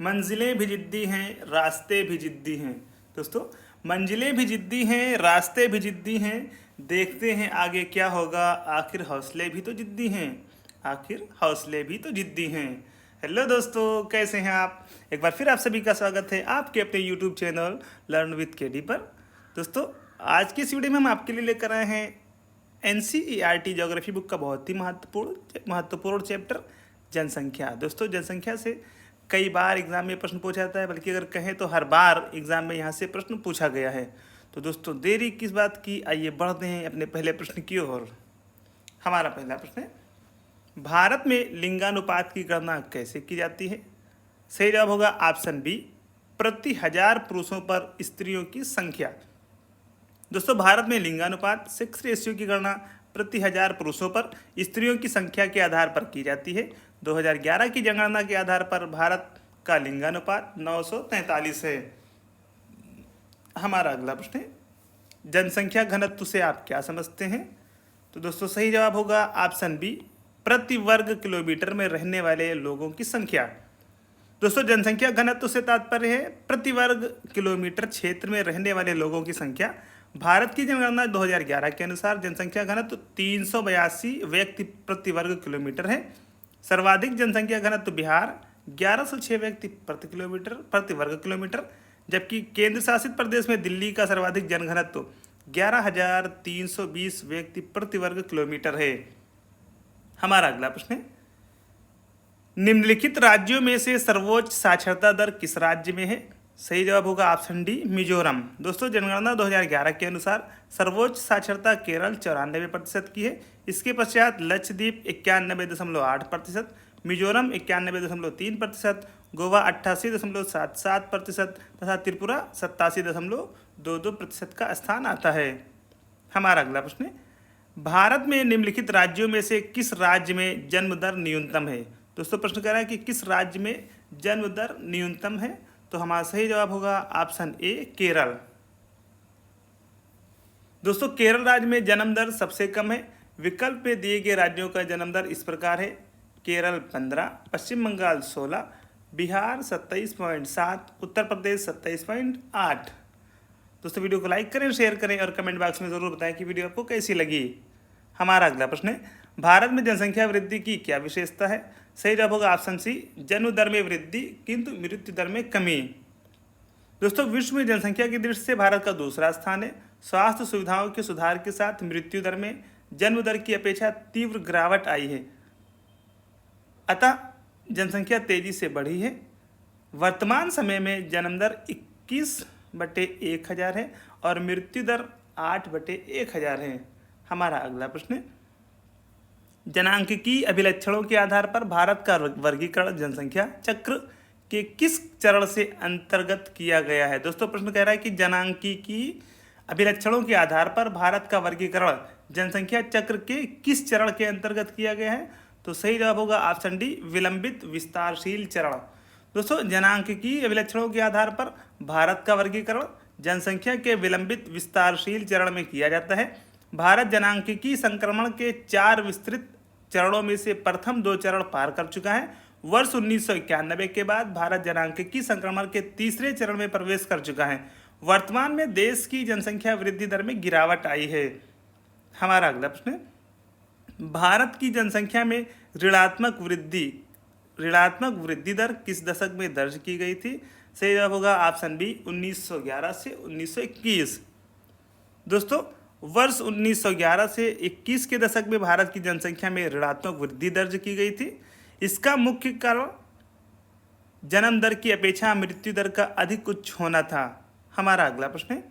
मंजिलें भी जिद्दी हैं, रास्ते भी जिद्दी हैं। दोस्तों, मंजिलें भी जिद्दी हैं, रास्ते भी जिद्दी हैं, देखते हैं आगे क्या होगा, आखिर हौसले भी तो जिद्दी हैं, आखिर हौसले भी तो जिद्दी हैं। हेलो दोस्तों, कैसे हैं आप? एक बार फिर आप सभी का स्वागत है आपके अपने YouTube channel learn with KD पर। दोस्तों, आज की इस वीडियो में हम आपके लिए लेकर आए हैं एनसीईआरटी ज्योग्राफी बुक का बहुत ही महत्वपूर्ण चैप्टर जनसंख्या। दोस्तों, जनसंख्या से कई बार एग्जाम में प्रश्न पूछा जाता है, बल्कि अगर कहें तो हर बार एग्जाम में यहाँ से प्रश्न पूछा गया है। तो दोस्तों, देरी किस बात की, आइए बढ़ते हैं अपने पहले प्रश्न की ओर। हमारा पहला प्रश्न है, भारत में लिंगानुपात की गणना कैसे की जाती है? सही जवाब होगा ऑप्शन बी, प्रति हजार पुरुषों पर स्त्रियों की संख्या। दोस्तों, भारत में लिंगानुपात सेक्स रेशियो की गणना प्रति हजार पुरुषों पर स्त्रियों की संख्या के आधार पर की जाती है। 2011 की जनगणना के आधार पर भारत का लिंगानुपात 943 है। हमारा अगला प्रश्न है, जनसंख्या घनत्व से आप क्या समझते हैं? तो दोस्तों, सही जवाब होगा ऑप्शन बी, प्रति वर्ग किलोमीटर में रहने वाले लोगों की संख्या। दोस्तों, जनसंख्या घनत्व से तात्पर्य है प्रति वर्ग किलोमीटर क्षेत्र में रहने वाले लोगों की संख्या। भारत की जनगणना 2011 के अनुसार जनसंख्या घनत्व 382 व्यक्ति प्रति वर्ग किलोमीटर है। सर्वाधिक जनसंख्या घनत्व बिहार 1106 व्यक्ति प्रति वर्ग किलोमीटर, जबकि केंद्र शासित प्रदेश में दिल्ली का सर्वाधिक जनघनत्व 11,320 व्यक्ति प्रति वर्ग किलोमीटर है। हमारा अगला प्रश्न है, निम्नलिखित राज्यों में से सर्वोच्च साक्षरता दर किस राज्य में है? सही जवाब होगा ऑप्शन डी, मिजोरम। दोस्तों, जनगणना 2011 के अनुसार सर्वोच्च साक्षरता केरल 94% की है। इसके पश्चात लक्षद्वीप 91.8%, मिजोरम 91.3%, गोवा 88.77% तथा त्रिपुरा 87.22% का स्थान आता है। हमारा अगला प्रश्न है, भारत में निम्नलिखित राज्यों में से किस राज्य में जन्म दर न्यूनतम है? दोस्तों, प्रश्न कह रहा है कि किस राज्य में जन्म दर न्यूनतम है? तो हमारा सही जवाब होगा ऑप्शन ए, केरल। दोस्तों, केरल राज्य में जन्म दर सबसे कम है। विकल्प में दिए गए राज्यों का जन्म दर इस प्रकार है, केरल 15, पश्चिम बंगाल 16, बिहार 27.7, उत्तर प्रदेश 27.8। दोस्तों, वीडियो को लाइक करें, शेयर करें और कमेंट बॉक्स में ज़रूर बताएं कि वीडियो आपको कैसी लगी। हमारा अगला प्रश्न है, भारत में जनसंख्या वृद्धि की क्या विशेषता है? सही जवाब होगा ऑप्शन सी, जन्म दर में वृद्धि किंतु मृत्यु दर में कमी। दोस्तों, विश्व में जनसंख्या की दृष्टि से भारत का दूसरा स्थान है। स्वास्थ्य सुविधाओं के सुधार के साथ मृत्यु दर में जन्म दर की अपेक्षा तीव्र गिरावट आई है, अतः जनसंख्या तेजी से बढ़ी है। वर्तमान समय में जन्म दर 21/1000 है और मृत्यु दर 8/1000 है। हमारा अगला प्रश्न है, जनांकीय अभिलक्षणों के आधार पर भारत का वर्गीकरण जनसंख्या चक्र के किस चरण से अंतर्गत किया गया है? दोस्तों, प्रश्न कह रहा है कि जनांकीय अभिलक्षणों के आधार पर भारत का वर्गीकरण जनसंख्या चक्र के किस चरण के अंतर्गत किया गया है? तो सही जवाब होगा ऑप्शन डी, विलंबित विस्तारशील चरण। दोस्तों, जनांकीय अभिलक्षणों के आधार पर भारत का वर्गीकरण जनसंख्या के विलंबित विस्तारशील चरण में किया जाता है। भारत जनांकीय संक्रमण के 4 विस्तृत चरणों में से प्रथम 2 चरण पार कर चुका है। वर्ष 1991 के बाद भारत जनांकीय संक्रमण के तीसरे चरण में प्रवेश कर चुका है। वर्तमान में देश की जनसंख्या वृद्धि दर में गिरावट आई है। हमारा अगला प्रश्न है, भारत की जनसंख्या में ऋणात्मक वृद्धि दर किस दशक में दर्ज की गई थी? सही जवाब होगा ऑप्शन बी, 1911 से 1921। दोस्तों, वर्ष 1911 से 21 के दशक में भारत की जनसंख्या में ऋणात्मक वृद्धि दर्ज की गई थी। इसका मुख्य कारण जन्म दर की अपेक्षा मृत्यु दर का अधिक उच्च होना था। हमारा अगला प्रश्न है,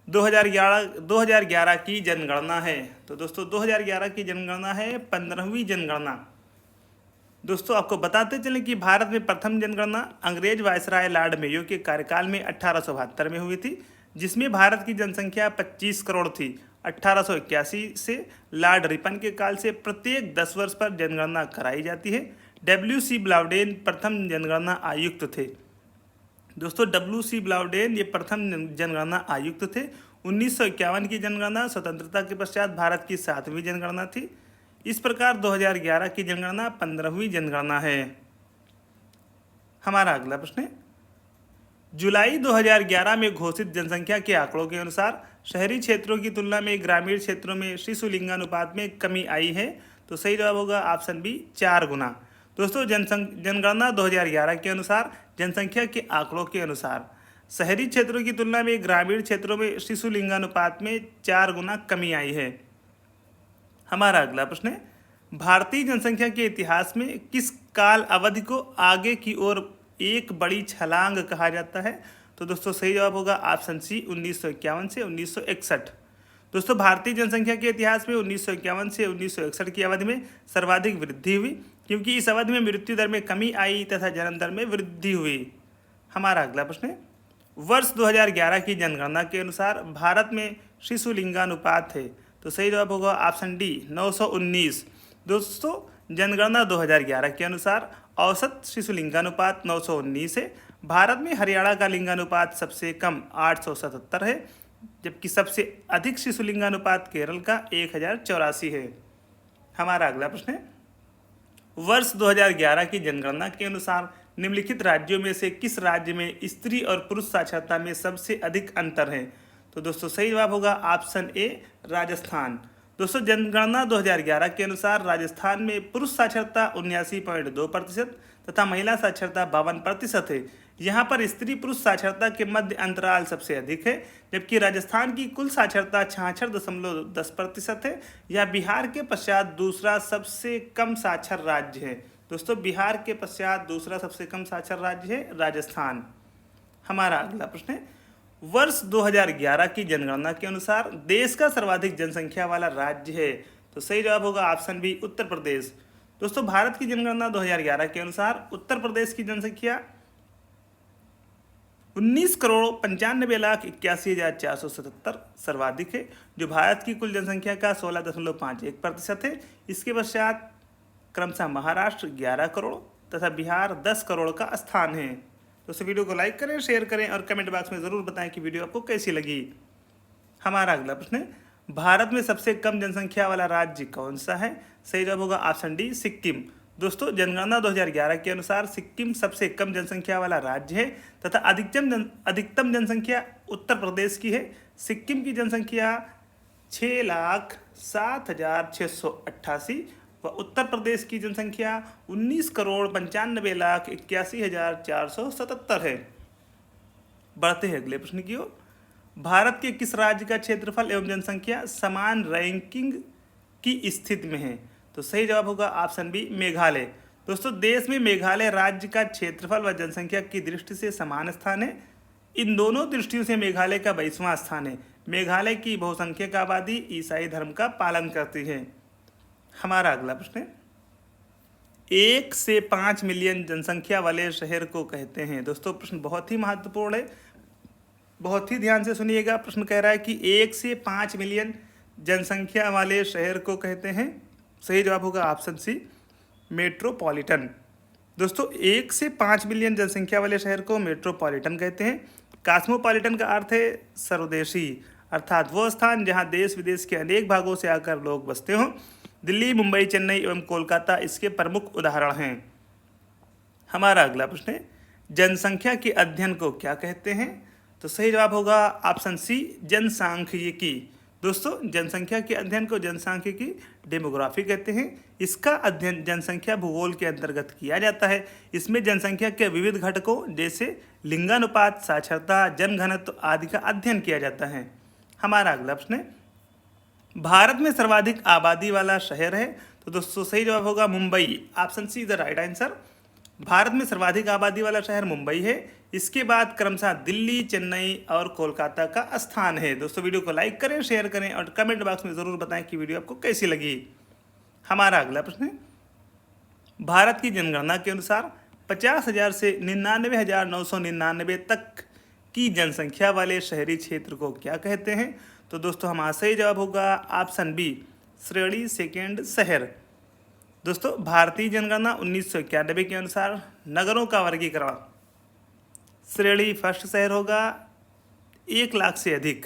2011 की जनगणना है। तो दोस्तों, 2011 की जनगणना है 15वीं जनगणना। दोस्तों, आपको बताते चलें कि भारत में प्रथम जनगणना अंग्रेज वायसराय लॉर्ड मेयो के कार्यकाल में 1872 में हुई थी, जिसमें भारत की जनसंख्या 25 करोड़ थी। 1881 से लॉर्ड रिपन के काल से प्रत्येक 10 वर्ष पर जनगणना कराई जाती है। W.C. ब्लाउडेन प्रथम जनगणना आयुक्त थे। दोस्तों, W.C. ब्लाउडेन ये प्रथम जनगणना आयुक्त थे। 1951 की जनगणना स्वतंत्रता के पश्चात भारत की 7वीं जनगणना थी। इस प्रकार 2011 की जनगणना 15वीं जनगणना है। हमारा अगला प्रश्न है, जुलाई 2011 में घोषित जनसंख्या के आंकड़ों के अनुसार शहरी क्षेत्रों की तुलना में ग्रामीण क्षेत्रों में शिशु लिंगानुपात में कमी आई है। तो सही जवाब होगा ऑप्शन बी 4 गुना। दोस्तों जनगणना 2011 के अनुसार जनसंख्या के आंकड़ों के अनुसार शहरी क्षेत्रों की तुलना में ग्रामीण क्षेत्रों में शिशु लिंगानुपात में 4 गुना कमी आई है। हमारा अगला प्रश्न है, भारतीय जनसंख्या के इतिहास में किस काल अवधि को आगे की ओर एक बड़ी छलांग कहा जाता है? तो दोस्तों सही जवाब होगा ऑप्शन सी 1951 से 1961। दोस्तों भारतीय जनसंख्या के इतिहास में 1951 से 1961 की अवधि में सर्वाधिक वृद्धि हुई, क्योंकि इस अवधि में मृत्यु दर में कमी आई तथा जन्म दर में वृद्धि हुई। हमारा अगला प्रश्न है, वर्ष 2011 की जनगणना के अनुसार भारत में शिशु लिंगानुपात है। तो सही जवाब होगा ऑप्शन डी 919। दोस्तों जनगणना 2011 के अनुसार औसत शिशु लिंगानुपात 919 है। भारत में हरियाणा का लिंगानुपात सबसे कम 877 है, जबकि सबसे अधिक शिशु लिंगानुपात केरल का 1084 है। हमारा अगला प्रश्न है, वर्ष 2011 की जनगणना के अनुसार निम्नलिखित राज्यों में से किस राज्य में स्त्री और पुरुष साक्षरता में सबसे अधिक अंतर है? तो दोस्तों सही जवाब होगा ऑप्शन ए राजस्थान। दोस्तों जनगणना 2011 के अनुसार राजस्थान में पुरुष साक्षरता 79.2% तथा महिला साक्षरता 52% है। यहाँ पर स्त्री पुरुष साक्षरता के मध्य अंतराल सबसे अधिक है, जबकि राजस्थान की कुल साक्षरता 66.10% है। यह बिहार के पश्चात दूसरा सबसे कम साक्षर राज्य है। दोस्तों बिहार के पश्चात दूसरा सबसे कम साक्षर राज्य है राजस्थान। हमारा अगला प्रश्न है, वर्ष 2011 की जनगणना के अनुसार देश का सर्वाधिक जनसंख्या वाला राज्य है। तो सही जवाब होगा ऑप्शन बी उत्तर प्रदेश। दोस्तों भारत की जनगणना 2011 के अनुसार उत्तर प्रदेश की जनसंख्या 19,95,81,477 सर्वाधिक है, जो भारत की कुल जनसंख्या का 16.51% है। इसके पश्चात क्रमशः महाराष्ट्र 11 करोड़ तथा बिहार 10 करोड़ का स्थान है। तो इस वीडियो को लाइक करें, शेयर करें और कमेंट बॉक्स में ज़रूर बताएं कि वीडियो आपको कैसी लगी। हमारा अगला प्रश्न है, भारत में सबसे कम जनसंख्या वाला राज्य कौन सा है? सही जवाब होगा ऑप्शन डी सिक्किम। दोस्तों जनगणना 2011 के अनुसार सिक्किम सबसे कम जनसंख्या वाला राज्य है तथा अधिकतम जनसंख्या उत्तर प्रदेश की है। सिक्किम की जनसंख्या 6,07,688 व उत्तर प्रदेश की जनसंख्या 19,95,81,477 है। बढ़ते हैं अगले प्रश्न की ओर। भारत के किस राज्य का क्षेत्रफल एवं जनसंख्या समान रैंकिंग की स्थिति में है? तो सही जवाब होगा ऑप्शन बी मेघालय। दोस्तों देश में मेघालय राज्य का क्षेत्रफल व जनसंख्या की दृष्टि से समान स्थान है। इन दोनों दृष्टियों से मेघालय का 22वां स्थान है। मेघालय की बहुसंख्यक आबादी ईसाई धर्म का पालन करती है। हमारा अगला प्रश्न है, 1 से 5 मिलियन जनसंख्या वाले शहर को कहते हैं। दोस्तों प्रश्न बहुत ही महत्वपूर्ण है, बहुत ही ध्यान से सुनिएगा। प्रश्न कह रहा है कि 1 से 5 मिलियन जनसंख्या वाले शहर को कहते हैं। सही जवाब होगा ऑप्शन सी मेट्रोपॉलिटन। दोस्तों 1 से 5 मिलियन जनसंख्या वाले शहर को मेट्रोपॉलिटन कहते हैं। कॉस्मोपॉलिटन का अर्थ है सर्वदेशी, अर्थात वो स्थान जहां देश विदेश के अनेक भागों से आकर लोग बसते हों। दिल्ली, मुंबई, चेन्नई एवं कोलकाता इसके प्रमुख उदाहरण हैं। हमारा अगला प्रश्न है, जनसंख्या के अध्ययन को क्या कहते हैं? तो सही जवाब होगा ऑप्शन सी जनसांख्यिकी। दोस्तों जनसंख्या के अध्ययन को जनसांख्यिकी डेमोग्राफी कहते हैं। इसका अध्ययन जनसंख्या भूगोल के अंतर्गत किया जाता है। इसमें जनसंख्या के विविध घटकों जैसे लिंगानुपात, साक्षरता, जनघनत्व आदि का अध्ययन किया जाता है। हमारा अगला प्रश्न है, भारत में सर्वाधिक आबादी वाला शहर है। तो दोस्तों सही जवाब होगा Mumbai. Option C is the right answer. Bharat में सर्वाधिक आबादी वाला शहर मुंबई है। इसके बाद क्रमशः दिल्ली, चेन्नई और कोलकाता का स्थान है। दोस्तों वीडियो को लाइक करें, शेयर करें और कमेंट बॉक्स में ज़रूर बताएं कि वीडियो आपको कैसी लगी। हमारा अगला प्रश्न है, भारत की जनगणना के अनुसार 50,000 से 99,999 तक की जनसंख्या वाले शहरी क्षेत्र को क्या कहते हैं? तो दोस्तों हमारा सही जवाब होगा ऑप्शन बी श्रेणी सेकेंड शहर। दोस्तों भारतीय जनगणना 1991 के अनुसार नगरों का वर्गीकरण श्रेणी फर्स्ट शहर होगा 1 लाख से अधिक।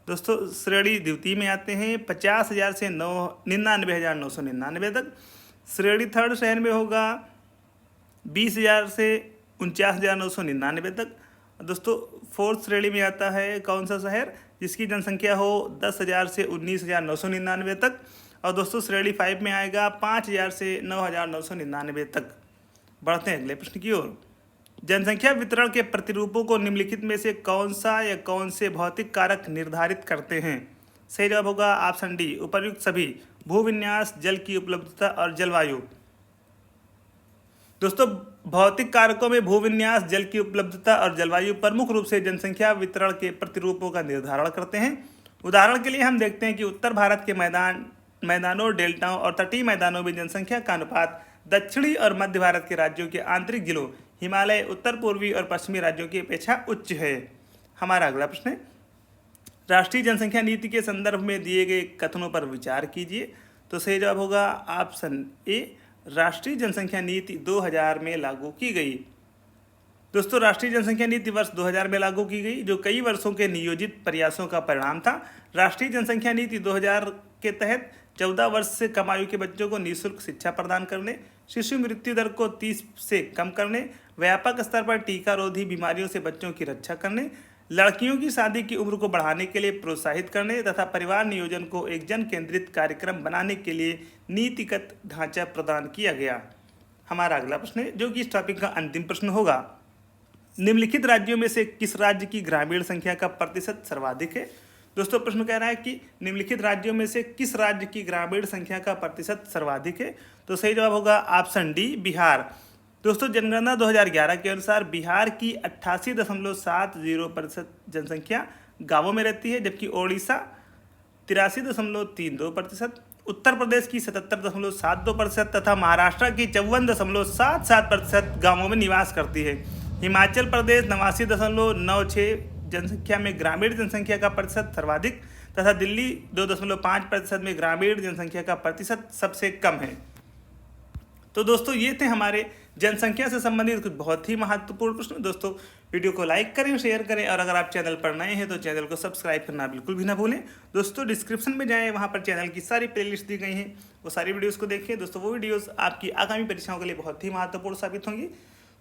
दोस्तों श्रेणी द्वितीय में आते हैं 50,000 से 99,999 तक। श्रेणी थर्ड शहर में होगा 20,000 से 49,999 तक। दोस्तों फोर्थ श्रेणी में आता है कौन सा शहर जिसकी जनसंख्या हो 10,000 से 19,999 तक। और दोस्तों श्रेणी 5 में आएगा 5,000 से 9,999 तक। बढ़ते हैं अगले प्रश्न की ओर। जनसंख्या वितरण के प्रतिरूपों को निम्नलिखित में से कौन सा या कौन से भौतिक कारक निर्धारित करते हैं? सही जवाब होगा ऑप्शन डी, उपर्युक्त सभी। भूविन्यास, जल की उपलब्धता और जलवायु। दोस्तों भौतिक कारकों में भूविन्यास, जल की उपलब्धता और जलवायु प्रमुख रूप से जनसंख्या वितरण के प्रतिरूपों का निर्धारण करते हैं। उदाहरण के लिए हम देखते हैं कि उत्तर भारत के मैदानों, डेल्टाओं और तटीय मैदानों में जनसंख्या का अनुपात दक्षिणी और मध्य भारत के राज्यों के आंतरिक जिलों, हिमालय, उत्तर पूर्वी और पश्चिमी राज्यों की अपेक्षा उच्च है। हमारा अगला प्रश्न है, राष्ट्रीय जनसंख्या नीति के संदर्भ में दिए गए कथनों पर विचार कीजिए। तो सही जवाब होगा ऑप्शन ए, राष्ट्रीय जनसंख्या नीति 2000 में लागू की गई। दोस्तों राष्ट्रीय जनसंख्या नीति वर्ष 2000 में लागू की गई, जो कई वर्षों के नियोजित प्रयासों का परिणाम था। राष्ट्रीय जनसंख्या नीति 2000 के तहत 14 वर्ष से कम आयु के बच्चों को निःशुल्क शिक्षा प्रदान करने, शिशु मृत्यु दर को 30 से कम करने, व्यापक स्तर पर टीकारोधी बीमारियों से बच्चों की रक्षा करने, लड़कियों की शादी की उम्र को बढ़ाने के लिए प्रोत्साहित करने तथा परिवार नियोजन को एक जन केंद्रित कार्यक्रम बनाने के लिए नीतिगत ढांचा प्रदान किया गया। हमारा अगला प्रश्न है, जो कि इस टॉपिक का अंतिम प्रश्न होगा। निम्नलिखित राज्यों में से किस राज्य की ग्रामीण संख्या का प्रतिशत सर्वाधिक है? दोस्तों प्रश्न कह रहा है कि निम्नलिखित राज्यों में से किस राज्य की ग्रामीण संख्या का प्रतिशत सर्वाधिक है? तो सही जवाब होगा ऑप्शन डी, बिहार। दोस्तों जनगणना 2011 के अनुसार बिहार की 88.70% जनसंख्या गांवों में रहती है, जबकि ओडिशा 83.32%, उत्तर प्रदेश की 77.72% तथा महाराष्ट्र की 54.77% गांवों में निवास करती है। हिमाचल प्रदेश 89.96 जनसंख्या में ग्रामीण जनसंख्या का प्रतिशत सर्वाधिक तथा दिल्ली 2.5% में ग्रामीण जनसंख्या का प्रतिशत सबसे कम है। तो दोस्तों ये थे हमारे जनसंख्या से संबंधित कुछ बहुत ही महत्वपूर्ण प्रश्न। दोस्तों वीडियो को लाइक करें, शेयर करें और अगर आप चैनल पर नए हैं तो चैनल को सब्सक्राइब करना बिल्कुल भी ना भूलें। दोस्तों डिस्क्रिप्शन में जाएं, वहां पर चैनल की सारी प्लेलिस्ट दी गई हैं, वो सारी वीडियोस को देखें। दोस्तों वो वीडियोस आपकी आगामी परीक्षाओं के लिए बहुत ही महत्वपूर्ण साबित होंगी।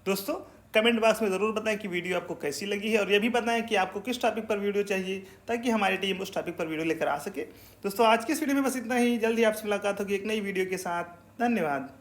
दोस्तों कमेंट बॉक्स में ज़रूर बताएं कि वीडियो आपको कैसी लगी है और ये भी बताएं कि आपको किस टॉपिक पर वीडियो चाहिए, ताकि हमारी टीम उस टॉपिक पर वीडियो लेकर आ सके। दोस्तों आज की इस वीडियो में बस इतना ही। जल्दी आपसे मुलाकात होगी एक नई वीडियो के साथ। धन्यवाद।